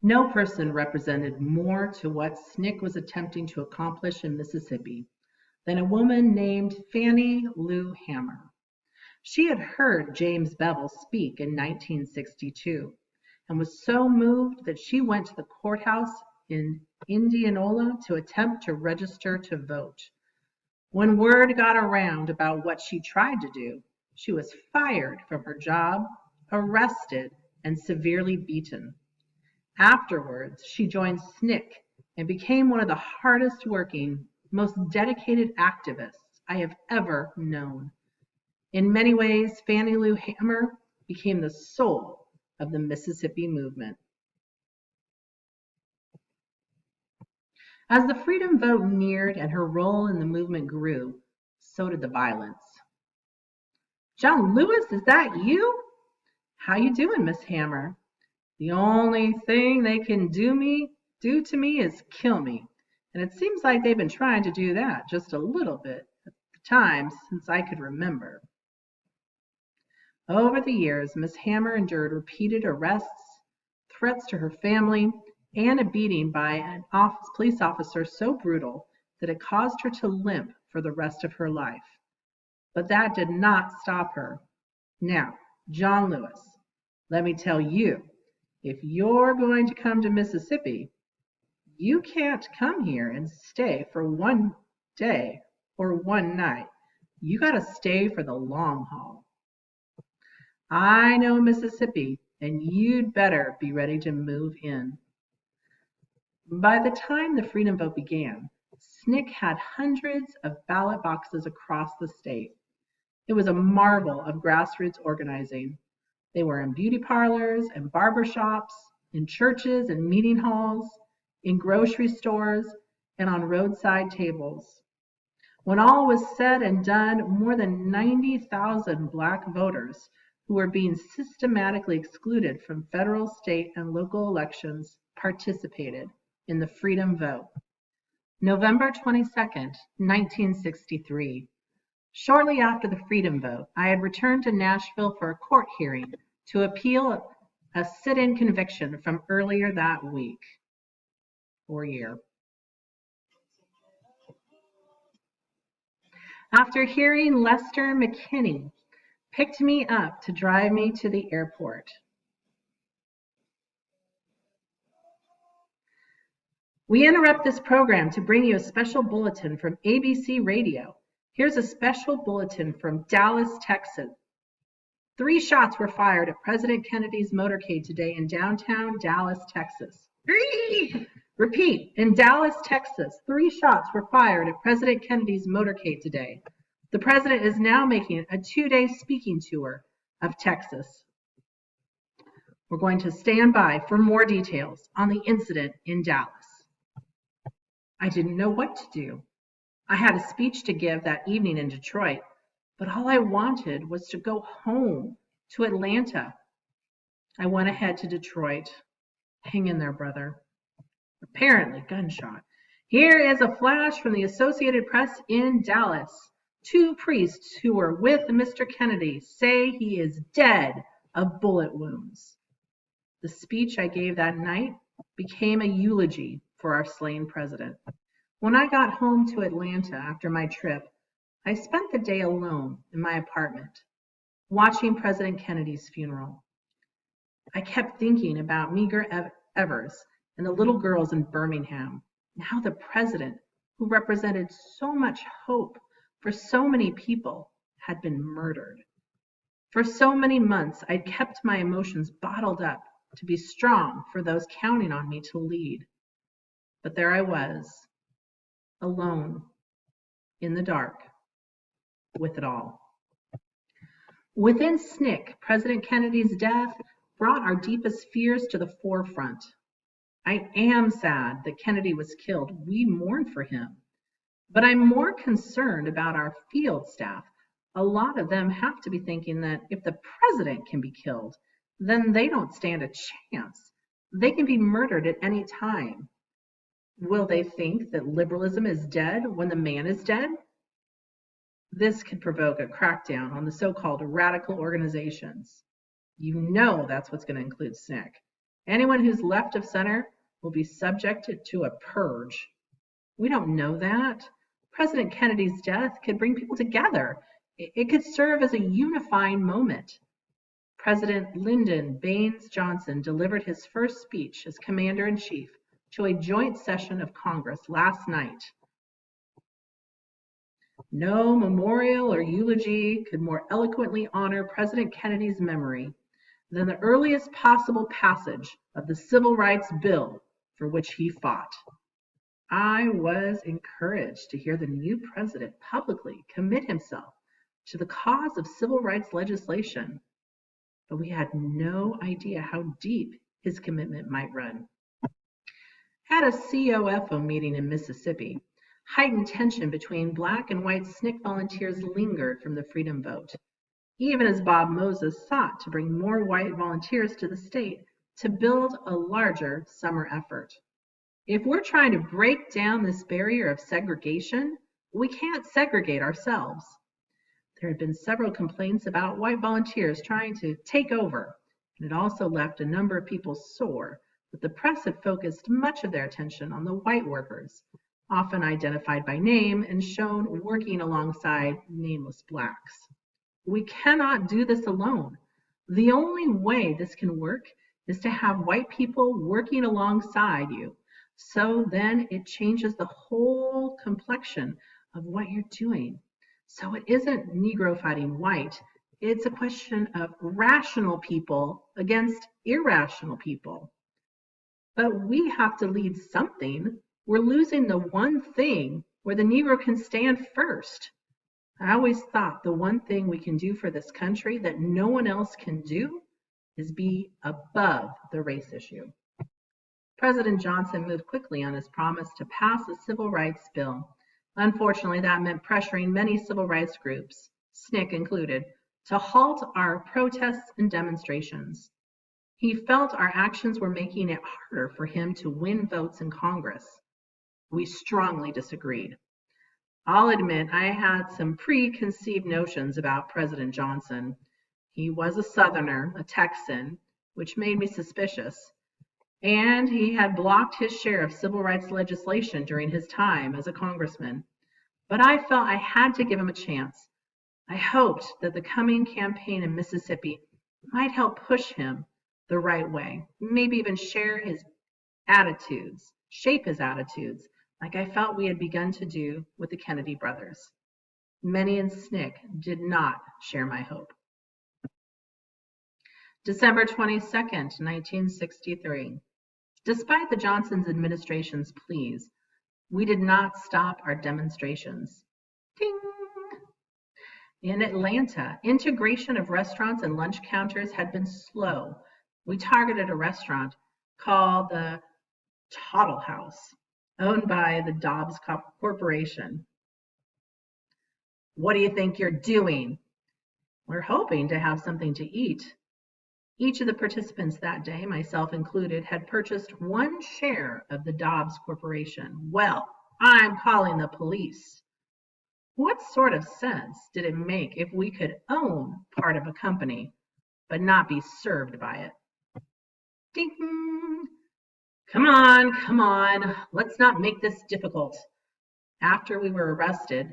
No person represented more to what SNCC was attempting to accomplish in Mississippi than a woman named Fannie Lou Hamer. She had heard James Bevel speak in 1962 and was so moved that she went to the courthouse in Indianola to attempt to register to vote. When word got around about what she tried to do, she was fired from her job, arrested, and severely beaten. Afterwards, she joined SNCC and became one of the hardest working, most dedicated activists I have ever known. In many ways, Fannie Lou Hamer became the soul of the Mississippi movement. As the freedom vote neared and her role in the movement grew, so did the violence. "John Lewis, is that you? How you doing, Miss Hamer? The only thing they can do to me is kill me. And it seems like they've been trying to do that just a little bit at the time since I could remember." Over the years, Miss Hamer endured repeated arrests, threats to her family, and a beating by an police officer so brutal that it caused her to limp for the rest of her life. But that did not stop her. Now, John Lewis, let me tell you, if you're going to come to Mississippi, you can't come here and stay for one day or one night. You got to stay for the long haul. I know Mississippi, and you'd better be ready to move in. By the time the freedom vote began, SNCC had hundreds of ballot boxes across the state. It was a marvel of grassroots organizing. They were in beauty parlors and barber shops, in churches and meeting halls, in grocery stores, and on roadside tables. When all was said and done, more than 90,000 Black voters who were being systematically excluded from federal, state, and local elections participated in the freedom vote. November 22nd, 1963. Shortly after the freedom vote, I had returned to Nashville for a court hearing to appeal a sit-in conviction from earlier that week or year. After hearing Lester McKinney picked me up to drive me to the airport. We interrupt this program to bring you a special bulletin from ABC Radio. Here's a special bulletin from Dallas, Texas. 3 shots were fired at President Kennedy's motorcade today in downtown Dallas, Texas. 3! Repeat, in Dallas, Texas, 3 shots were fired at President Kennedy's motorcade today. The president is now making a 2-day speaking tour of Texas. We're going to stand by for more details on the incident in Dallas. I didn't know what to do. I had a speech to give that evening in Detroit, but all I wanted was to go home to Atlanta. I went ahead to Detroit. Hang in there, brother. Apparently, gunshot. Here is a flash from the Associated Press in Dallas. 2 priests who were with Mr. Kennedy say he is dead of bullet wounds. The speech I gave that night became a eulogy for our slain president. When I got home to Atlanta after my trip, I spent the day alone in my apartment, watching President Kennedy's funeral. I kept thinking about Medgar Evers and the little girls in Birmingham, and how the president, who represented so much hope for so many people, had been murdered. For so many months, I'd kept my emotions bottled up to be strong for those counting on me to lead. But there I was, alone, in the dark, with it all. Within SNCC, President Kennedy's death brought our deepest fears to the forefront. I am sad that Kennedy was killed. We mourn for him. But I'm more concerned about our field staff. A lot of them have to be thinking that if the president can be killed, then they don't stand a chance. They can be murdered at any time. Will they think that liberalism is dead when the man is dead? This could provoke a crackdown on the so-called radical organizations. You know that's what's going to include SNCC. Anyone who's left of center will be subjected to a purge. We don't know that. President Kennedy's death could bring people together. It could serve as a unifying moment. President Lyndon Baines Johnson delivered his first speech as Commander-in-Chief to a joint session of Congress last night. No memorial or eulogy could more eloquently honor President Kennedy's memory than the earliest possible passage of the Civil Rights Bill for which he fought. I was encouraged to hear the new president publicly commit himself to the cause of civil rights legislation, but we had no idea how deep his commitment might run. At a COFO meeting in Mississippi, heightened tension between Black and white SNCC volunteers lingered from the Freedom Vote, even as Bob Moses sought to bring more white volunteers to the state to build a larger summer effort. If we're trying to break down this barrier of segregation, we can't segregate ourselves. There had been several complaints about white volunteers trying to take over, and it also left a number of people sore that the press had focused much of their attention on the white workers, often identified by name and shown working alongside nameless Blacks. We cannot do this alone. The only way this can work is to have white people working alongside you. So then it changes the whole complexion of what you're doing. So it isn't Negro fighting white. It's a question of rational people against irrational people. But we have to lead something. We're losing the one thing where the Negro can stand first. I always thought the one thing we can do for this country that no one else can do is be above the race issue. President Johnson moved quickly on his promise to pass a civil rights bill. Unfortunately, that meant pressuring many civil rights groups, SNCC included, to halt our protests and demonstrations. He felt our actions were making it harder for him to win votes in Congress. We strongly disagreed. I'll admit I had some preconceived notions about President Johnson. He was a Southerner, a Texan, which made me suspicious. And he had blocked his share of civil rights legislation during his time as a congressman. But I felt I had to give him a chance. I hoped that the coming campaign in Mississippi might help push him the right way, maybe even shape his attitudes, like I felt we had begun to do with the Kennedy brothers. Many in SNCC did not share my hope. December 22nd, 1963. Despite the Johnson administration's pleas, we did not stop our demonstrations. Ding! In Atlanta, integration of restaurants and lunch counters had been slow. We targeted a restaurant called the Tuttle House, owned by the Dobbs Corporation. What do you think you're doing? We're hoping to have something to eat. Each of the participants that day, myself included, had purchased one share of the Dobbs Corporation. Well, I'm calling the police. What sort of sense did it make if we could own part of a company, but not be served by it? Ding! Come on, let's not make this difficult. After we were arrested,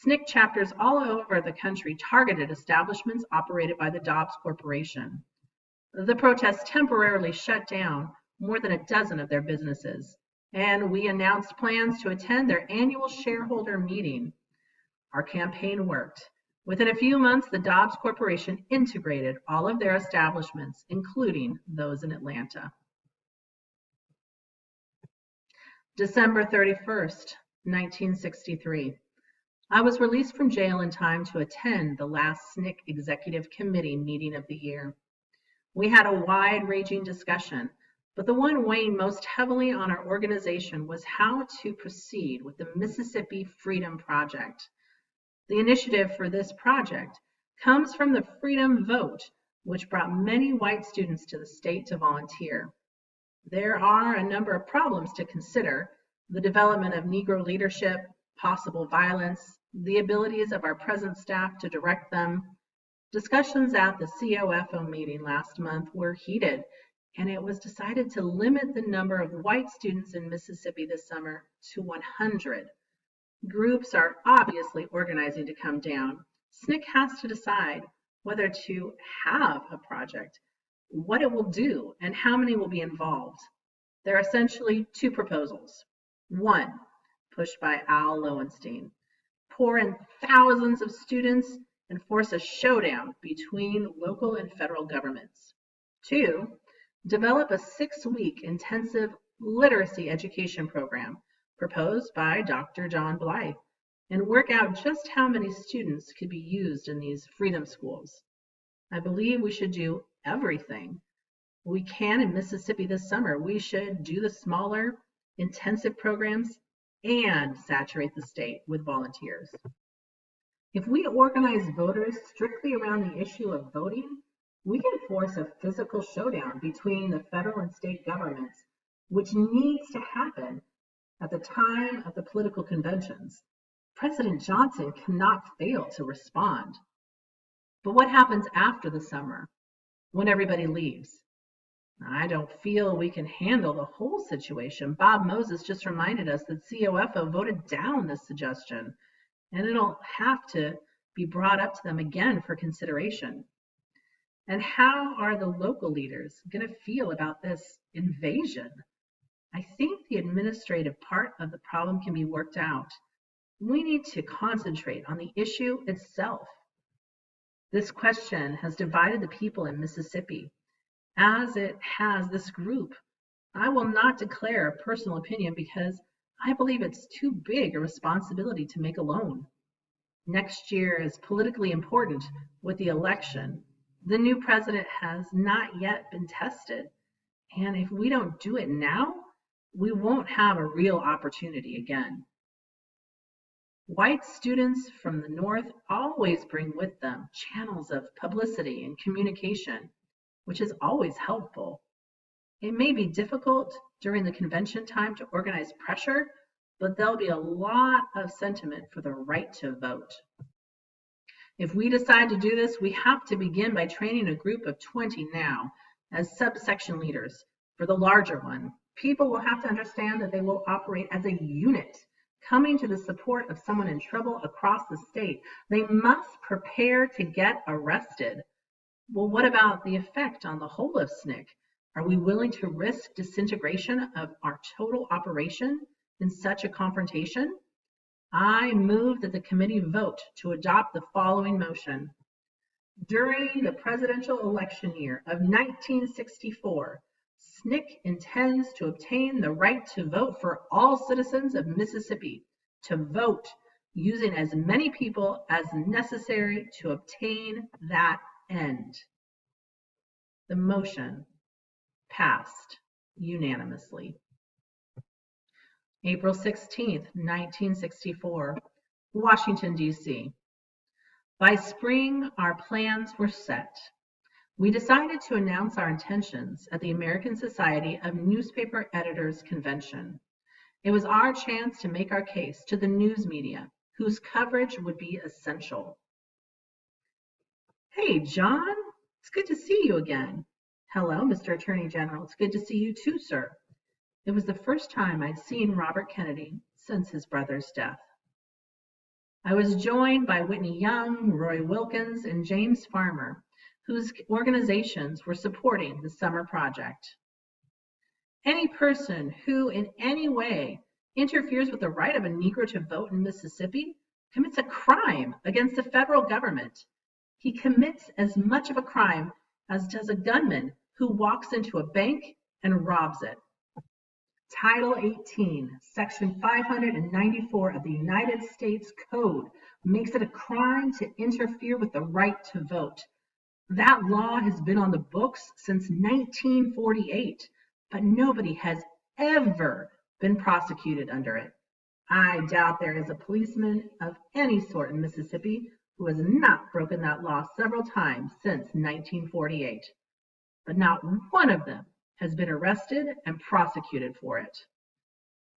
SNCC chapters all over the country targeted establishments operated by the Dobbs Corporation. The protests temporarily shut down more than a dozen of their businesses, and we announced plans to attend their annual shareholder meeting. Our campaign worked. Within a few months, the Dobbs Corporation integrated all of their establishments, including those in Atlanta. December 31st, 1963. I was released from jail in time to attend the last SNCC Executive Committee meeting of the year. We had a wide-ranging discussion, but the one weighing most heavily on our organization was how to proceed with the Mississippi Freedom Project. The initiative for this project comes from the Freedom Vote, which brought many white students to the state to volunteer. There are a number of problems to consider: the development of Negro leadership, possible violence, the abilities of our present staff to direct them. Discussions at the COFO meeting last month were heated, and it was decided to limit the number of white students in Mississippi this summer to 100. Groups are obviously organizing to come down. SNCC has to decide whether to have a project, what it will do, and how many will be involved. There are essentially two proposals. One, pushed by Al Lowenstein, pour in thousands of students and force a showdown between local and federal governments. Two, develop a 6-week intensive literacy education program proposed by Dr. John Blythe, and work out just how many students could be used in these freedom schools. I believe we should do everything we can in Mississippi this summer. We should do the smaller, intensive programs and saturate the state with volunteers. If we organize voters strictly around the issue of voting, we can force a physical showdown between the federal and state governments, which needs to happen at the time of the political conventions. President Johnson cannot fail to respond. But what happens after the summer, when everybody leaves? I don't feel we can handle the whole situation. Bob Moses just reminded us that COFO voted down this suggestion, and it'll have to be brought up to them again for consideration. And how are the local leaders going to feel about this invasion? I think the administrative part of the problem can be worked out. We need to concentrate on the issue itself. This question has divided the people in Mississippi, as it has this group. I will not declare a personal opinion because I believe it's too big a responsibility to make alone. Next year is politically important with the election. The new president has not yet been tested, and if we don't do it now, we won't have a real opportunity again. White students from the North always bring with them channels of publicity and communication, which is always helpful. It may be difficult during the convention time to organize pressure, but there'll be a lot of sentiment for the right to vote. If we decide to do this, we have to begin by training a group of 20 now as subsection leaders for the larger one. People will have to understand that they will operate as a unit, coming to the support of someone in trouble across the state. They must prepare to get arrested. Well, what about the effect on the whole of SNCC? Are we willing to risk disintegration of our total operation in such a confrontation? I move that the committee vote to adopt the following motion. During the presidential election year of 1964, SNCC intends to obtain the right to vote for all citizens of Mississippi, to vote using as many people as necessary to obtain that end. The motion passed unanimously. April 16th, 1964, Washington, D.C. By spring, our plans were set. We decided to announce our intentions at the American Society of Newspaper Editors Convention. It was our chance to make our case to the news media, whose coverage would be essential. Hey, John, it's good to see you again. Hello, Mr. Attorney General. It's good to see you too, sir. It was the first time I'd seen Robert Kennedy since his brother's death. I was joined by Whitney Young, Roy Wilkins, and James Farmer, whose organizations were supporting the summer project. Any person who in any way interferes with the right of a Negro to vote in Mississippi commits a crime against the federal government. He commits as much of a crime as does a gunman who walks into a bank and robs it. Title 18, Section 594 of the United States Code makes it a crime to interfere with the right to vote. That law has been on the books since 1948, but nobody has ever been prosecuted under it. I doubt there is a policeman of any sort in Mississippi who has not broken that law several times since 1948. But not one of them has been arrested and prosecuted for it.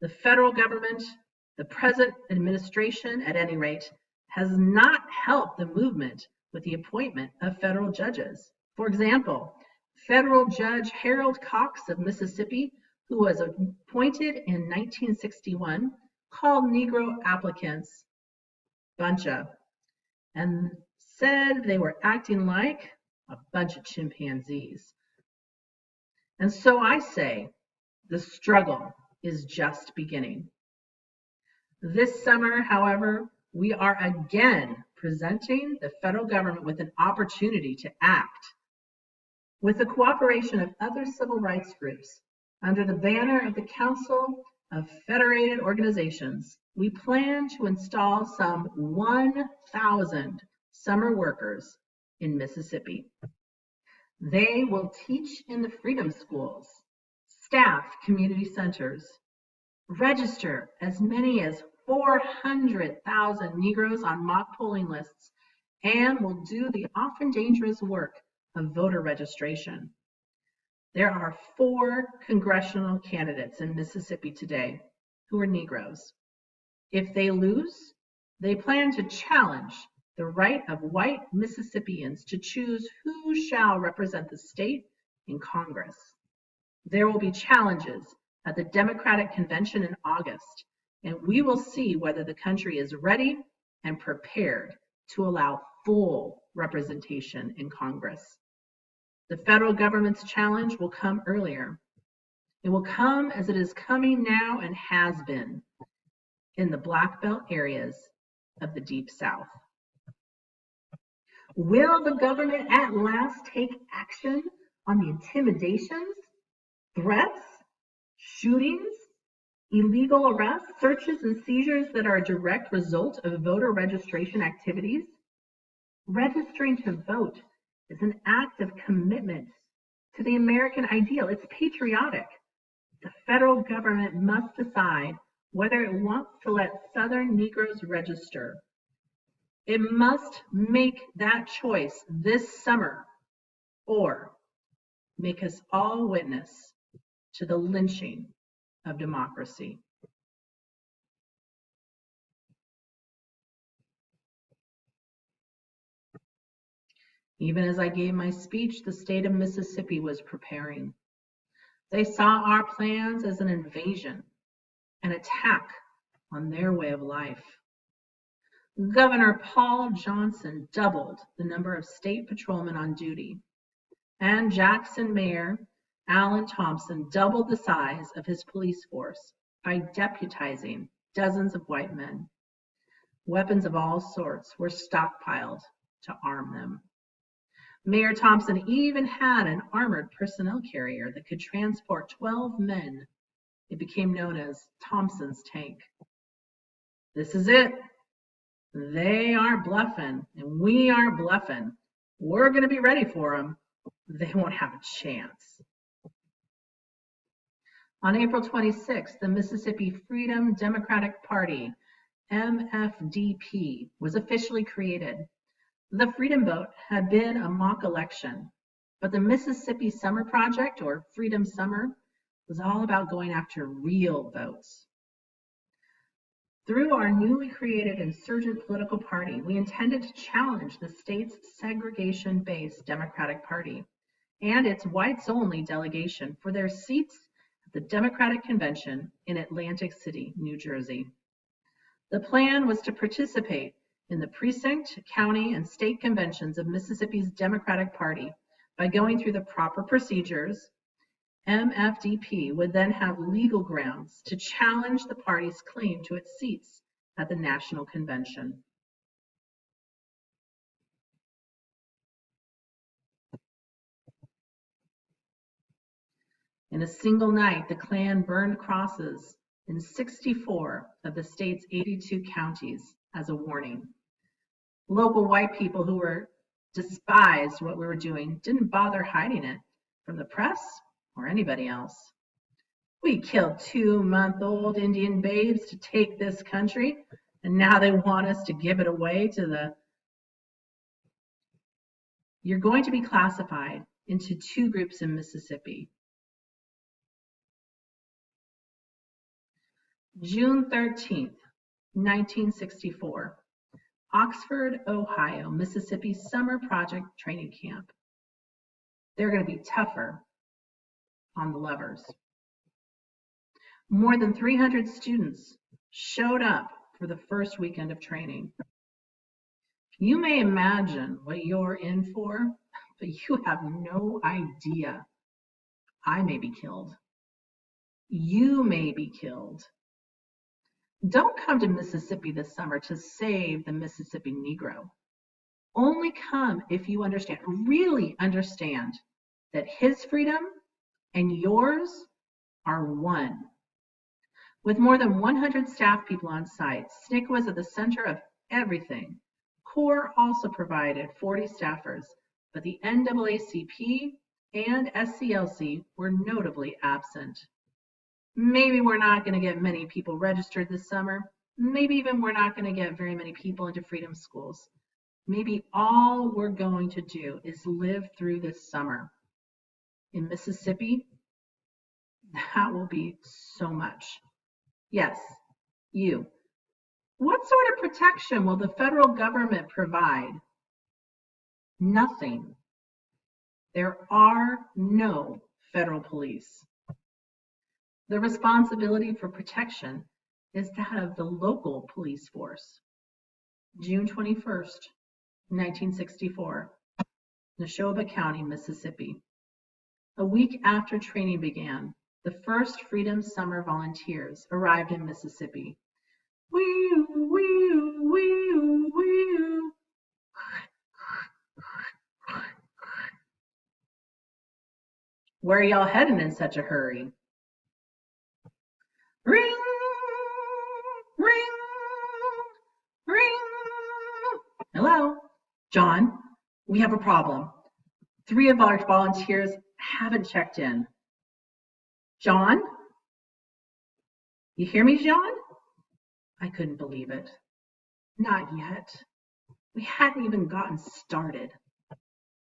The federal government, the present administration at any rate, has not helped the movement with the appointment of federal judges. For example, Federal Judge Harold Cox of Mississippi, who was appointed in 1961, called Negro applicants bunch of, and said they were acting like a bunch of chimpanzees. And so I say, the struggle is just beginning. This summer, however, we are again presenting the federal government with an opportunity to act. With the cooperation of other civil rights groups, under the banner of the Council of Federated Organizations, we plan to install some 1,000 summer workers in Mississippi. They will teach in the freedom schools, staff community centers, register as many as 400,000 Negroes on mock polling lists, and will do the often dangerous work of voter registration. There are 4 congressional candidates in Mississippi today who are Negroes. If they lose, they plan to challenge the right of white Mississippians to choose who shall represent the state in Congress. There will be challenges at the Democratic Convention in August, and we will see whether the country is ready and prepared to allow full representation in Congress. The federal government's challenge will come earlier. It will come as it is coming now and has been in the Black Belt areas of the Deep South. Will the government at last take action on the intimidations, threats, shootings, illegal arrests, searches, and seizures that are a direct result of voter registration activities? Registering to vote is an act of commitment to the American ideal. It's patriotic. The federal government must decide whether it wants to let Southern Negroes register. It must make that choice this summer, or make us all witness to the lynching of democracy. Even as I gave my speech, the state of Mississippi was preparing. They saw our plans as an invasion, an attack on their way of life. Governor Paul Johnson doubled the number of state patrolmen on duty, and Jackson Mayor Alan Thompson doubled the size of his police force by deputizing dozens of white men. Weapons of all sorts were stockpiled to arm them. Mayor Thompson even had an armored personnel carrier that could transport 12 men. It became known as Thompson's Tank. This is it. They are bluffing, and we aren't bluffing. We're going to be ready for them. They won't have a chance. On April 26th, the Mississippi Freedom Democratic Party, MFDP, was officially created. The Freedom Vote had been a mock election, but the Mississippi Summer Project, or Freedom Summer, was all about going after real votes. Through our newly created insurgent political party, we intended to challenge the state's segregation-based Democratic Party and its whites-only delegation for their seats at the Democratic Convention in Atlantic City, New Jersey. The plan was to participate in the precinct, county, and state conventions of Mississippi's Democratic Party by going through the proper procedures. MFDP would then have legal grounds to challenge the party's claim to its seats at the National Convention. In a single night, the Klan burned crosses in 64 of the state's 82 counties as a warning. Local white people who were despised what we were doing didn't bother hiding it from the press or anybody else. We killed 2-month-old Indian babes to take this country, and now they want us to give it away to the... You're going to be classified into 2 groups in Mississippi. June 13th, 1964, Oxford, Ohio, Mississippi Summer Project Training Camp. they're going to be tougher on the lovers. More than 300 students showed up for the first weekend of training. You may imagine what you're in for, but you have no idea. I may be killed. You may be killed. Don't come to Mississippi this summer to save the Mississippi Negro. Only come if you understand, really understand, that his freedom and yours are one. With more than 100 staff people on site, SNCC was at the center of everything. CORE also provided 40 staffers, but the NAACP and SCLC were notably absent. Maybe we're not going to get many people registered this summer. Maybe even we're not going to get very many people into freedom schools. Maybe all we're going to do is live through this summer. In Mississippi, that will be so much. Yes, you. What sort of protection will the federal government provide? Nothing. There are no federal police. The responsibility for protection is that of the local police force. June 21st, 1964, Neshoba County, Mississippi. A week after training began, the first Freedom Summer volunteers arrived in Mississippi. Wee-oo, wee-oo, wee-oo, wee-oo. Where are y'all heading in such a hurry? Ring, ring, ring. Hello, John, we have a problem. 3 of our volunteers haven't checked in. John? You hear me, John? I couldn't believe it. Not yet. We hadn't even gotten started.